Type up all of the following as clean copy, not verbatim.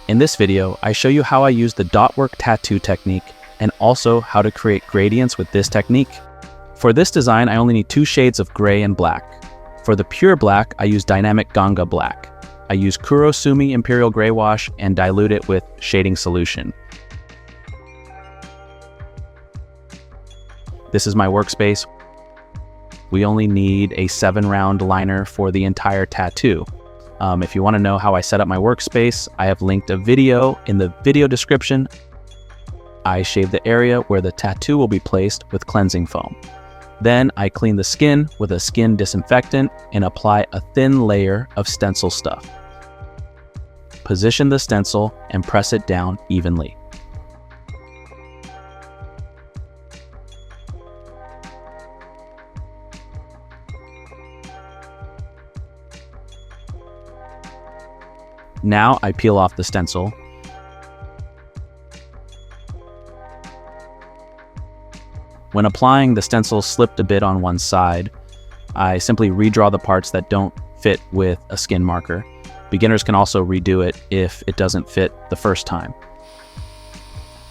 In this video, I show you how I use the Dotwork tattoo technique and also how to create gradients with this technique. For this design, I only need 2 shades of gray and black. For the pure black, I use Dynamic Ganga Black. I use Kurosumi Imperial Greywash and dilute it with shading solution. This is my workspace. We only need a 7-round liner for the entire tattoo. If you want to know how I set up my workspace, I have linked a video in the video description. I shave the area where the tattoo will be placed with cleansing foam. Then I clean the skin with a skin disinfectant and apply a thin layer of stencil stuff. Position the stencil and press it down evenly. Now I peel off the stencil. When applying, the stencil slipped a bit on one side. I simply redraw the parts that don't fit with a skin marker. Beginners can also redo it if it doesn't fit the first time.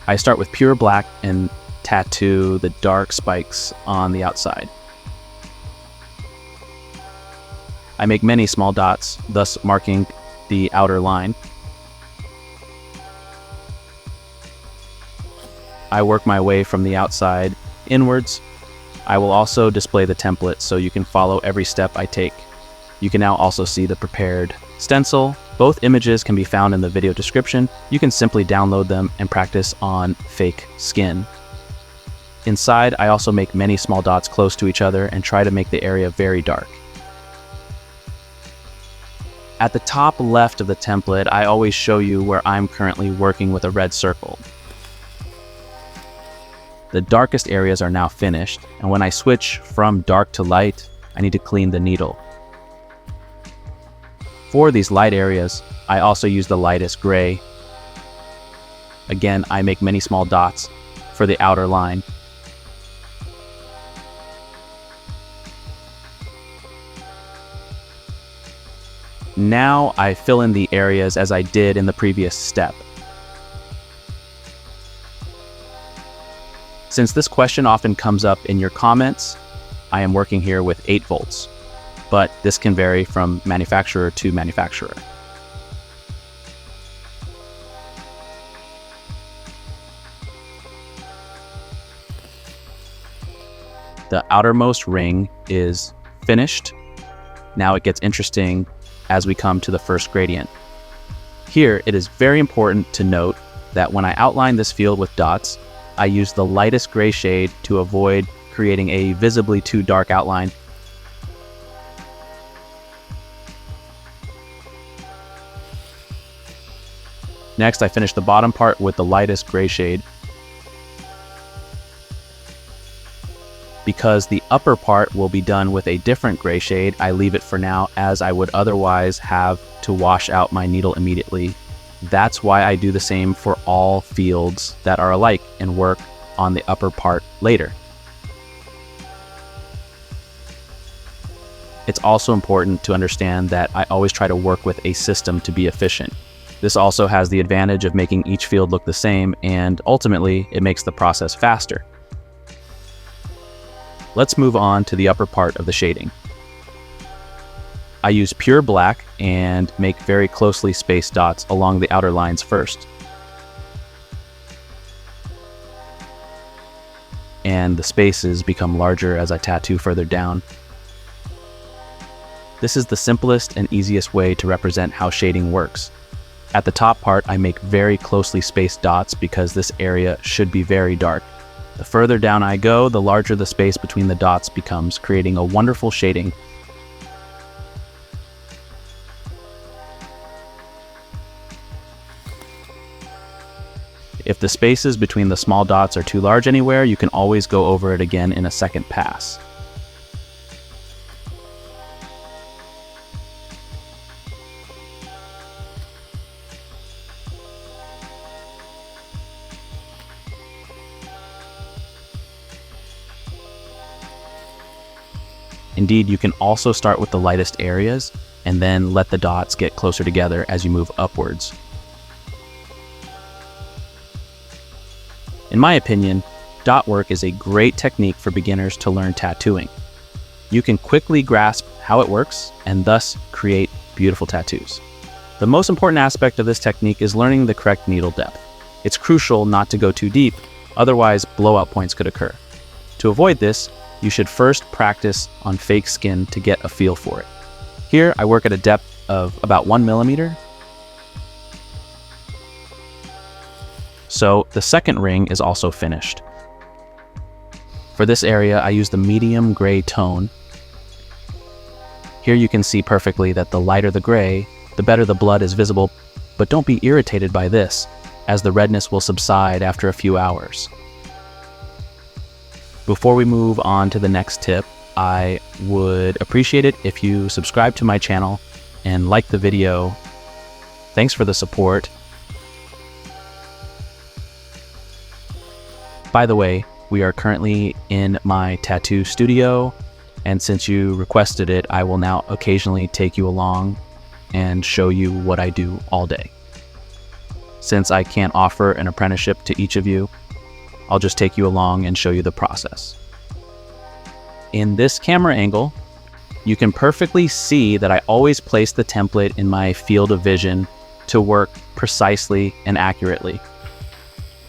I start with pure black and tattoo the dark spikes on the outside. I make many small dots, thus marking the outer line. I work my way from the outside inwards. I will also display the template so you can follow every step I take. You can now also see the prepared stencil. Both images can be found in the video description. You can simply download them and practice on fake skin. Inside, I also make many small dots close to each other and try to make the area very dark. At the top left of the template, I always show you where I'm currently working with a red circle. The darkest areas are now finished, and when I switch from dark to light, I need to clean the needle. For these light areas, I also use the lightest gray. Again, I make many small dots for the outer line. Now I fill in the areas as I did in the previous step. Since this question often comes up in your comments, I am working here with 8 volts, but this can vary from manufacturer to manufacturer. The outermost ring is finished. Now it gets interesting as we come to the first gradient. Here, it is very important to note that when I outline this field with dots, I use the lightest gray shade to avoid creating a visibly too dark outline. Next, I finish the bottom part with the lightest gray shade. Because the upper part will be done with a different gray shade, I leave it for now, as I would otherwise have to wash out my needle immediately. That's why I do the same for all fields that are alike and work on the upper part later. It's also important to understand that I always try to work with a system to be efficient. This also has the advantage of making each field look the same, and ultimately it makes the process faster. Let's move on to the upper part of the shading. I use pure black and make very closely spaced dots along the outer lines first. And the spaces become larger as I tattoo further down. This is the simplest and easiest way to represent how shading works. At the top part, I make very closely spaced dots because this area should be very dark. The further down I go, the larger the space between the dots becomes, creating a wonderful shading. If the spaces between the small dots are too large anywhere, you can always go over it again in a second pass. Indeed, you can also start with the lightest areas and then let the dots get closer together as you move upwards. In my opinion, dot work is a great technique for beginners to learn tattooing. You can quickly grasp how it works and thus create beautiful tattoos. The most important aspect of this technique is learning the correct needle depth. It's crucial not to go too deep, otherwise blowout points could occur. To avoid this, you should first practice on fake skin to get a feel for it. Here, I work at a depth of about 1 millimeter. So the second ring is also finished. For this area, I use the medium gray tone. Here you can see perfectly that the lighter the gray, the better the blood is visible, but don't be irritated by this, as the redness will subside after a few hours. Before we move on to the next tip, I would appreciate it if you subscribe to my channel and like the video. Thanks for the support. By the way, we are currently in my tattoo studio, and since you requested it, I will now occasionally take you along and show you what I do all day. Since I can't offer an apprenticeship to each of you, I'll just take you along and show you the process. In this camera angle, you can perfectly see that I always place the template in my field of vision to work precisely and accurately.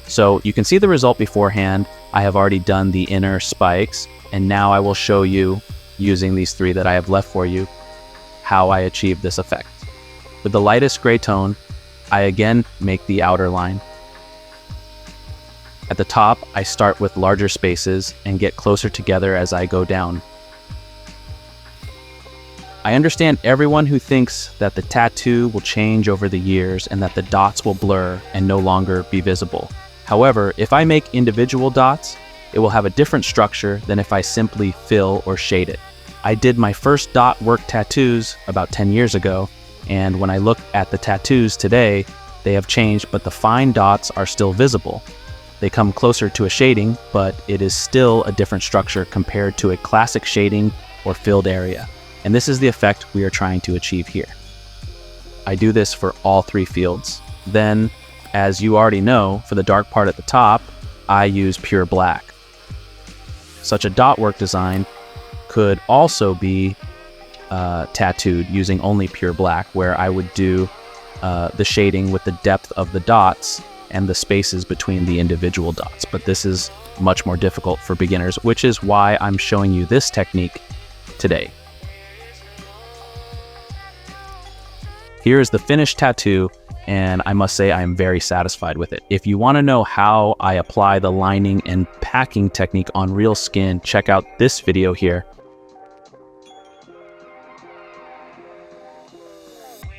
So you can see the result beforehand. I have already done the inner spikes, and now I will show you, using these 3 that I have left for you, how I achieve this effect. With the lightest gray tone, I again make the outer line. At the top, I start with larger spaces and get closer together as I go down. I understand everyone who thinks that the tattoo will change over the years and that the dots will blur and no longer be visible. However, if I make individual dots, it will have a different structure than if I simply fill or shade it. I did my first dot work tattoos about 10 years ago, and when I look at the tattoos today, they have changed, but the fine dots are still visible. They come closer to a shading, but it is still a different structure compared to a classic shading or filled area. And this is the effect we are trying to achieve here. I do this for all 3 fields. Then, as you already know, for the dark part at the top, I use pure black. Such a dot work design could also be tattooed using only pure black, where I would do the shading with the depth of the dots and the spaces between the individual dots. But this is much more difficult for beginners, which is why I'm showing you this technique today. Here is the finished tattoo, and I must say I am very satisfied with it. If you want to know how I apply the lining and packing technique on real skin, check out this video here.